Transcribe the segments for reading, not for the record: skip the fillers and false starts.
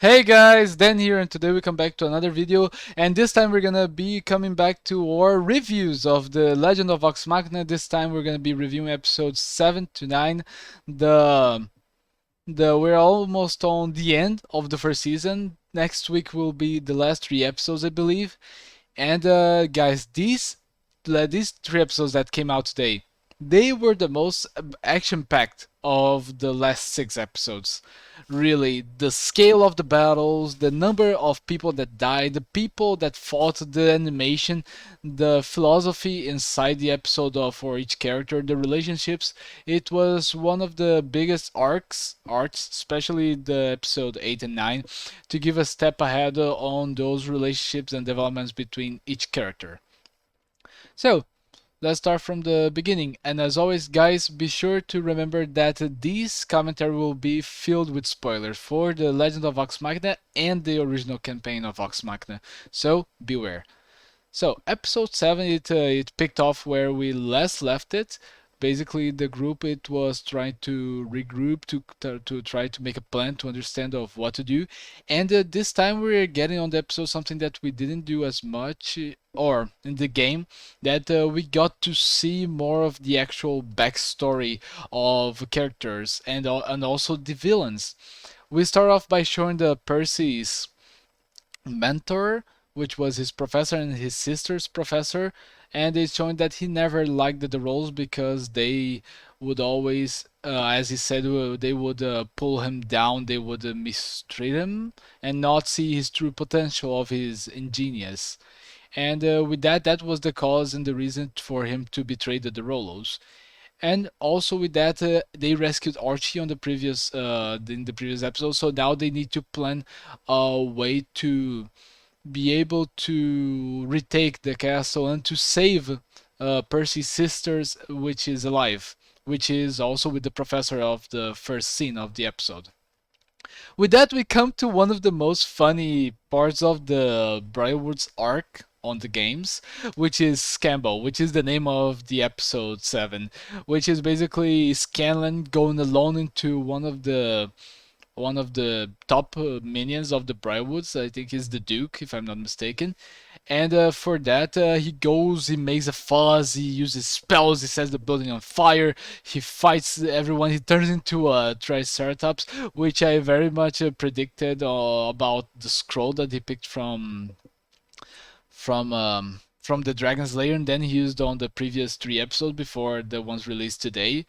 Hey guys, Dan here, and today we come back to another video, and this time we're gonna be coming back to our reviews of the Legend of Vox Machina. This time we're gonna be reviewing episodes 7 to 9. The we're almost on the end of the first season. Next week will be the last three episodes, I believe. And guys, these three episodes that came out today, they were the most action-packed of the last six episodes. Really, the scale of the battles, the number of people that died, the people that fought, the animation, the philosophy inside the episode for each character, the relationships. It was one of the biggest arcs, especially the episode 8 and 9, to give a step ahead on those relationships and developments between each character. So, let's start from the beginning. And as always, guys, be sure to remember that this commentary will be filled with spoilers for the Legend of Vox Machina and the original campaign of Vox Machina. So, beware. So episode 7, it picked off where we last left it. Basically, the group it was trying to regroup to try to make a plan to understand of what to do, and this time we're getting on the episode something that we didn't do as much, or in the game, that we got to see more of the actual backstory of characters and also the villains. We start off by showing the Percy's mentor, which was his professor and his sister's professor, and it's showing that he never liked the roles because they would always, as he said, they would pull him down, they would mistreat him, and not see his true potential of his ingenious. And with that, that was the cause and the reason for him to betray the Rolos. And also with that, they rescued Archie on the previous in the previous episode. So now they need to plan a way to be able to retake the castle and to save Percy's sisters, which is alive, which is also with the professor of the first scene of the episode. With that, we come to one of the most funny parts of the Briarwood's arc on the games, which is Scamble, which is the name of the episode 7, which is basically Scanlan going alone into one of the top minions of the Briarwoods. I think he's the Duke, if I'm not mistaken. And for that, he goes, he makes a fuss, he uses spells, he sets the building on fire, he fights everyone, he turns into a Triceratops, which I very much predicted about the scroll that he picked from the Dragon's Lair, and then he used on the previous three episodes before the ones released today,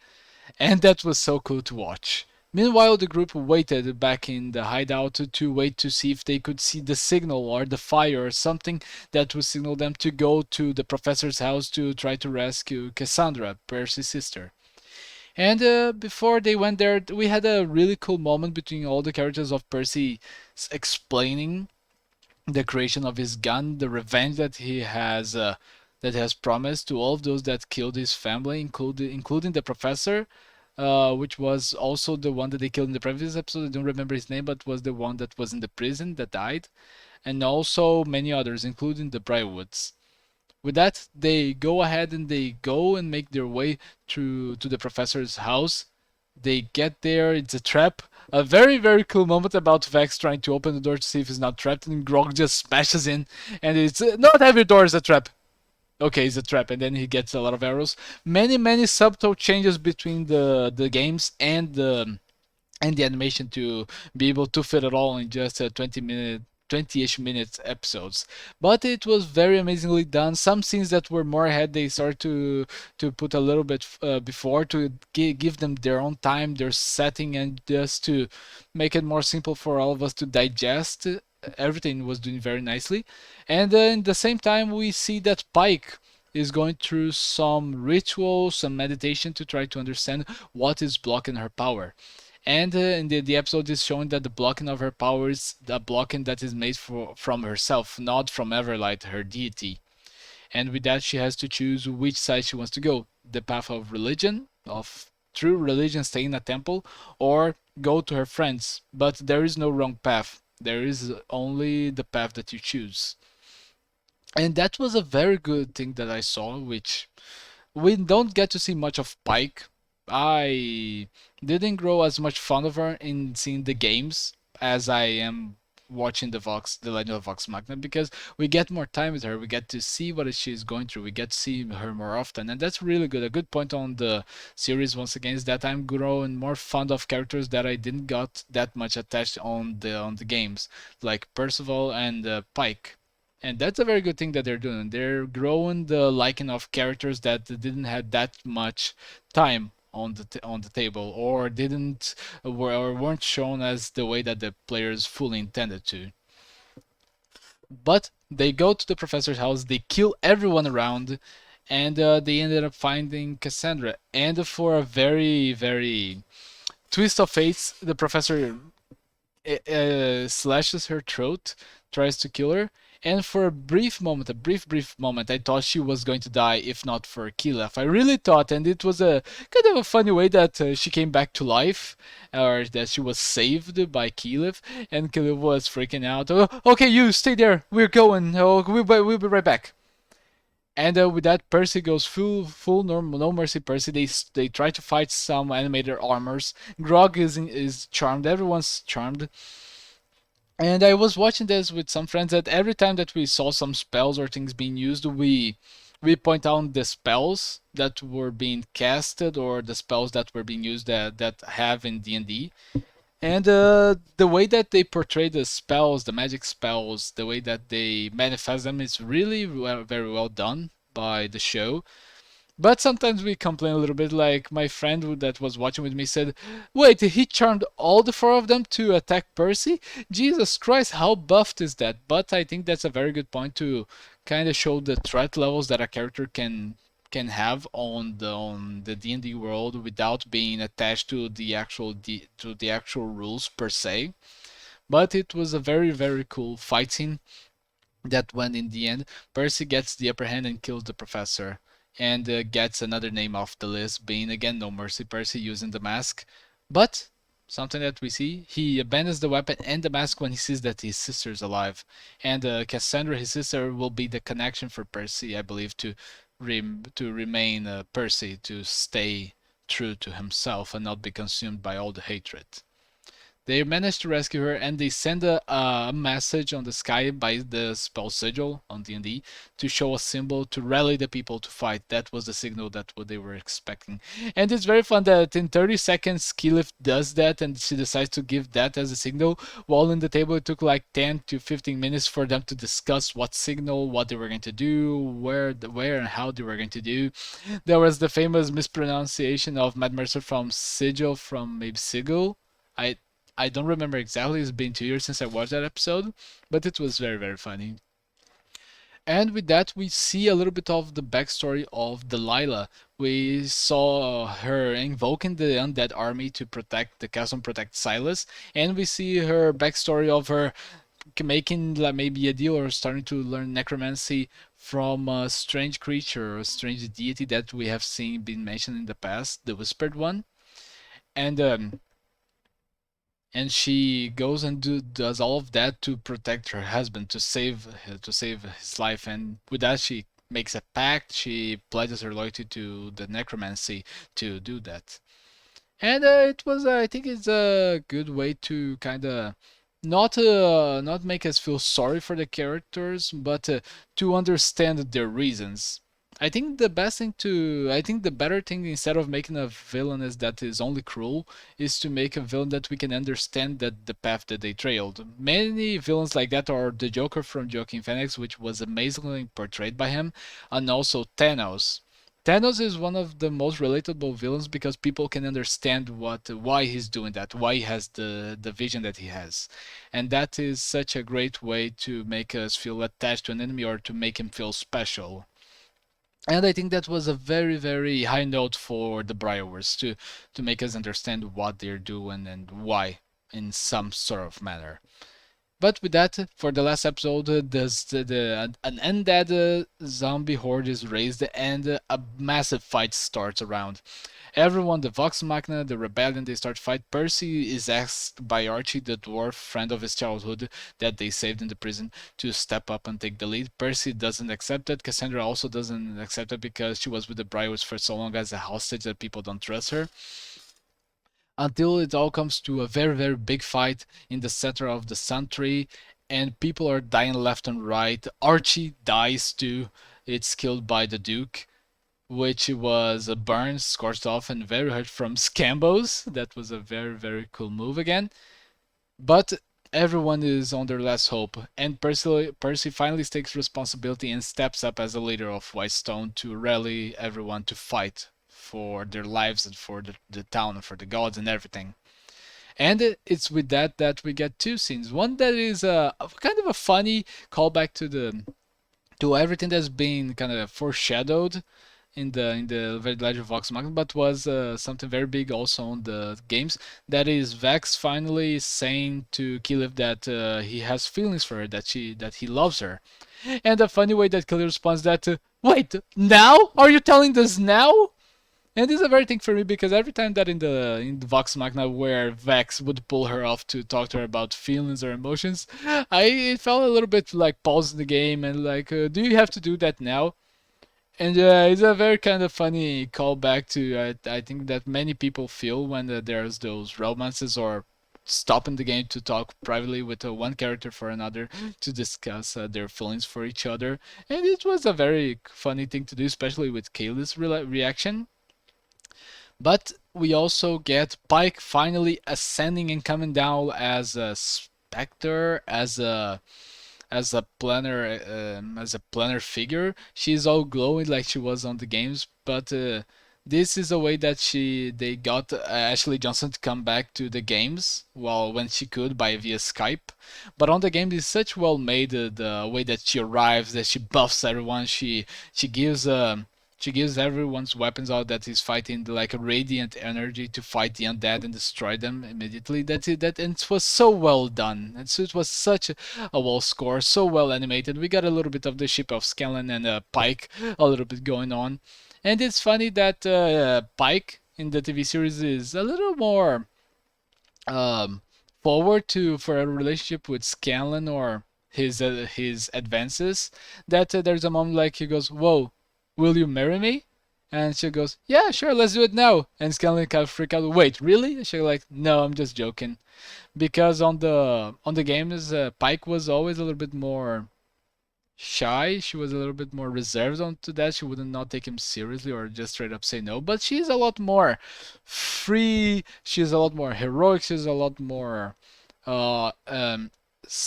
and that was so cool to watch. Meanwhile, the group waited back in the hideout to wait to see if they could see the signal or the fire or something that would signal them to go to the professor's house to try to rescue Cassandra, Percy's sister. And before they went there, we had a really cool moment between all the characters of Percy explaining the creation of his gun, the revenge that he has promised to all of those that killed his family, including the professor, which was also the one that they killed in the previous episode. I don't remember his name, but was the one that was in the prison that died, and also many others, including the Briarwoods. With that, they go ahead and they go and make their way to the professor's house. They get there, it's a trap. A very, very cool moment about Vex trying to open the door to see if he's not trapped, and Grog just smashes in, and it's not every door is a trap. Okay, it's a trap, and then he gets a lot of arrows. Many, many subtle changes between the games and the animation to be able to fit it all in just a 20-ish minutes episodes. But it was very amazingly done. Some scenes that were more ahead, they started to put a little bit before to give them their own time, their setting, and just to make it more simple for all of us to digest. Everything was doing very nicely, and in the same time we see that Pike is going through some ritual, some meditation to try to understand what is blocking her power. And in the episode is showing that the blocking of her power is the blocking that is made from herself, not from Everlight, her deity. And with that, she has to choose which side she wants to go: the path of religion, of true religion, stay in a temple, or go to her friends. But there is no wrong path. There is only the path that you choose. And that was a very good thing that I saw, which we don't get to see much of Pike. I didn't grow as much fond of her in seeing the games as I am watching the Legend of Vox Machina, because we get more time with her. We get to see what she's going through. We get to see her more often, and that's really good. A good point on the series once again is that I'm growing more fond of characters that I didn't got that much attached on the games, like Percival and Pike. And that's a very good thing that they're doing. They're growing the liking of characters that didn't have that much time on the table, or didn't or weren't shown as the way that the players fully intended to. But they go to the professor's house, they kill everyone around, and they ended up finding Cassandra. And for a very, very twist of fate, the professor slashes her throat, tries to kill her. And for a brief moment, I thought she was going to die if not for Kilef. I really thought, and it was a kind of a funny way that she came back to life, or that she was saved by Kilef, and Kilef was freaking out. Oh, okay, you stay there. We're going. Oh, we'll be right back. And with that, Percy goes full no mercy. Percy. They try to fight some animated armors. Grog is charmed. Everyone's charmed. And I was watching this with some friends that every time that we saw some spells or things being used, we point out the spells that were being casted or the spells that were being used that have in D&D. And the way that they portray the spells, the magic spells, the way that they manifest them is really very well done by the show. But sometimes we complain a little bit, like my friend that was watching with me said, wait, he charmed all the four of them to attack Percy? Jesus Christ, how buffed is that? But I think that's a very good point to kind of show the threat levels that a character can have on the D&D world without being attached to to the actual rules per se. But it was a very, very cool fight scene that when in the end Percy gets the upper hand and kills the professor, and gets another name off the list, being again No Mercy Percy using the mask. But something that we see, he abandons the weapon and the mask when he sees that his sister is alive, and Cassandra, his sister, will be the connection for Percy, I believe, to remain Percy, to stay true to himself and not be consumed by all the hatred. They manage to rescue her, and they send a message on the sky by the spell sigil on D&D to show a symbol to rally the people to fight. That was the signal that what they were expecting. And it's very fun that in 30 seconds Keyleth does that, and she decides to give that as a signal, while in the table it took like 10 to 15 minutes for them to discuss what signal, what they were going to do, where and how they were going to do. There was the famous mispronunciation of Matt Mercer from sigil from maybe sigil. I I don't remember exactly. It's been 2 years since I watched that episode, but it was very, very funny. And with that, we see a little bit of the backstory of Delilah. We saw her invoking the undead army to protect the castle and protect Silas, and we see her backstory of her making like maybe a deal or starting to learn necromancy from a strange creature, a strange deity that we have seen been mentioned in the past, the Whispered One. And she goes and does all of that to protect her husband, to save his life. And with that, she makes a pact. She pledges her loyalty to the necromancy to do that. And it was, I think, it's a good way to kind of not make us feel sorry for the characters, but to understand their reasons. I think the better thing, instead of making a villain that is only cruel, is to make a villain that we can understand that the path that they trailed. Many villains like that are the Joker from Joaquin Phoenix, which was amazingly portrayed by him, and also Thanos. Thanos is one of the most relatable villains because people can understand why he's doing that, why he has the vision that he has. And that is such a great way to make us feel attached to an enemy or to make him feel special. And I think that was a very, very high note for the Briarwoods to make us understand what they're doing and why in some sort of manner. But with that, for the last episode, an undead zombie horde is raised, and a massive fight starts around. Everyone, the Vox Machina, the rebellion, they start fight. Percy is asked by Archie, the dwarf friend of his childhood that they saved in the prison, to step up and take the lead. Percy doesn't accept it. Cassandra also doesn't accept it because she was with the Briars for so long as a hostage that people don't trust her. until it all comes to a very, very big fight in the center of the Sun Tree, and people are dying left and right. Archie dies too. It's killed by the Duke, which was a burn, scorched off, and very hurt from Scambos. That was a very, very cool move again. But everyone is on their last hope, and Percy finally takes responsibility and steps up as a leader of Whitestone to rally everyone to fight for their lives and for the town and for the gods and everything. And it's with that that we get two scenes. One that is a kind of a funny callback to everything that's been kind of foreshadowed in the very Legend of Vox Machina, but was something very big also on the games. That is Vex finally saying to Killif that he has feelings for her, that he loves her, and the funny way that Killif responds that, "Wait, now? Are you telling this now?" And this is a very thing for me because every time that in the Vox Machina where Vex would pull her off to talk to her about feelings or emotions, it felt a little bit like pausing the game and like, do you have to do that now? And it's a very kind of funny callback to I think that many people feel when there's those romances or stopping the game to talk privately with one character for another to discuss their feelings for each other. And it was a very funny thing to do, especially with Kayla's reaction. But we also get Pike finally ascending and coming down as a specter, as a planner figure. She's all glowing like she was on the games, but this is a way that they got Ashley Johnson to come back to the games when she could by via Skype. But on the game, it's such well made the way that she arrives, that she buffs everyone, she gives she gives everyone's weapons out that is fighting like a radiant energy to fight the undead and destroy them immediately. And it was so well done. And so it was such a well score, so well animated. We got a little bit of the ship of Scanlan and Pike a little bit going on. And it's funny that Pike in the TV series is a little more um, forward to for a relationship with Scanlan or his advances. That there's a moment like he goes, "Whoa, will you marry me?" And she goes, "Yeah, sure, let's do it now." And Scanlan kind of freak out. "Wait, really?" And she's like, "No, I'm just joking." Because on the games, Pike was always a little bit more shy. She was a little bit more reserved onto that. She wouldn't not take him seriously or just straight up say no. But she's a lot more free. She's a lot more heroic. She's a lot more uh, um,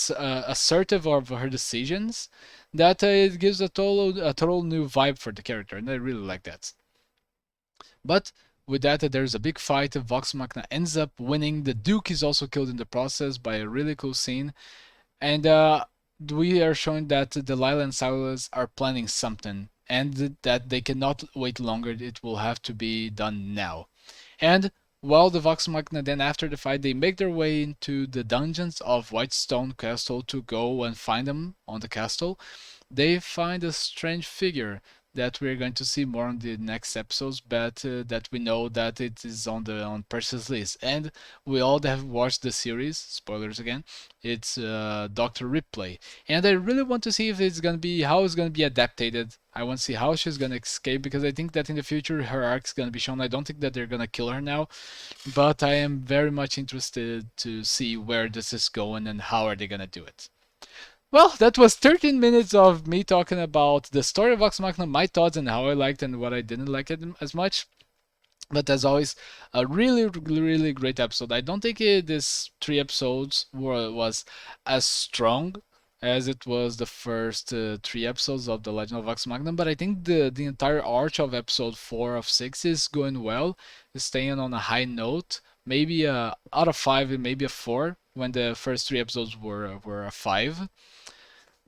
assertive of her decisions. That it gives a total new vibe for the character, and I really like that. But with that, there's a big fight. Vox Machina ends up winning. The Duke is also killed in the process by a really cool scene. And we are showing that Delilah and Silas are planning something and that they cannot wait longer. It will have to be done now. And while the Vox Machina then after the fight, they make their way into the dungeons of Whitestone Castle to go and find them on the castle. They find a strange figure that we're going to see more on the next episodes, but that we know that it is on Percy's list. And we all have watched the series. Spoilers again. It's Doctor Ripley, and I really want to see if it's gonna be how it's gonna be adapted. I want to see how she's gonna escape because I think that in the future her arc is gonna be shown. I don't think that they're gonna kill her now, but I am very much interested to see where this is going and how are they gonna do it. Well, that was 13 minutes of me talking about the story of Vox Machina, my thoughts, and how I liked and what I didn't like it as much. But as always, a really, really great episode. I don't think this 3 episodes was as strong as it was the first 3 episodes of The Legend of Vox Machina, but I think the entire arch of episode 4 of 6 is going well, is staying on a high note. Maybe out of 5, maybe a 4, when the first 3 episodes were a 5.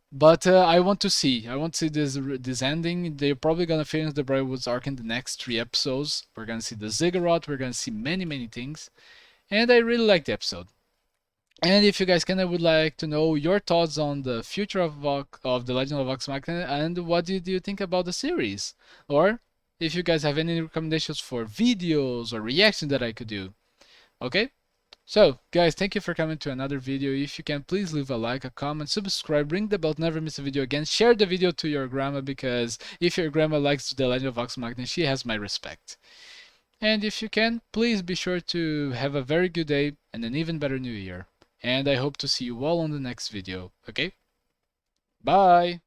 But I want to see. I want to see this ending. They're probably gonna finish the Briarwoods arc in the next 3 episodes. We're gonna see the Ziggurat. We're gonna see many things, and I really like the episode. And if you guys can, I would like to know your thoughts on the future of the Legend of Vox Machina, and what do you think about the series, or if you guys have any recommendations for videos or reactions that I could do. Okay. So, guys, thank you for coming to another video. If you can, please leave a like, a comment, subscribe, ring the bell to never miss a video again. Share the video to your grandma because if your grandma likes The Legend of Vox Machina, she has my respect. And if you can, please be sure to have a very good day and an even better new year. And I hope to see you all on the next video, okay? Bye!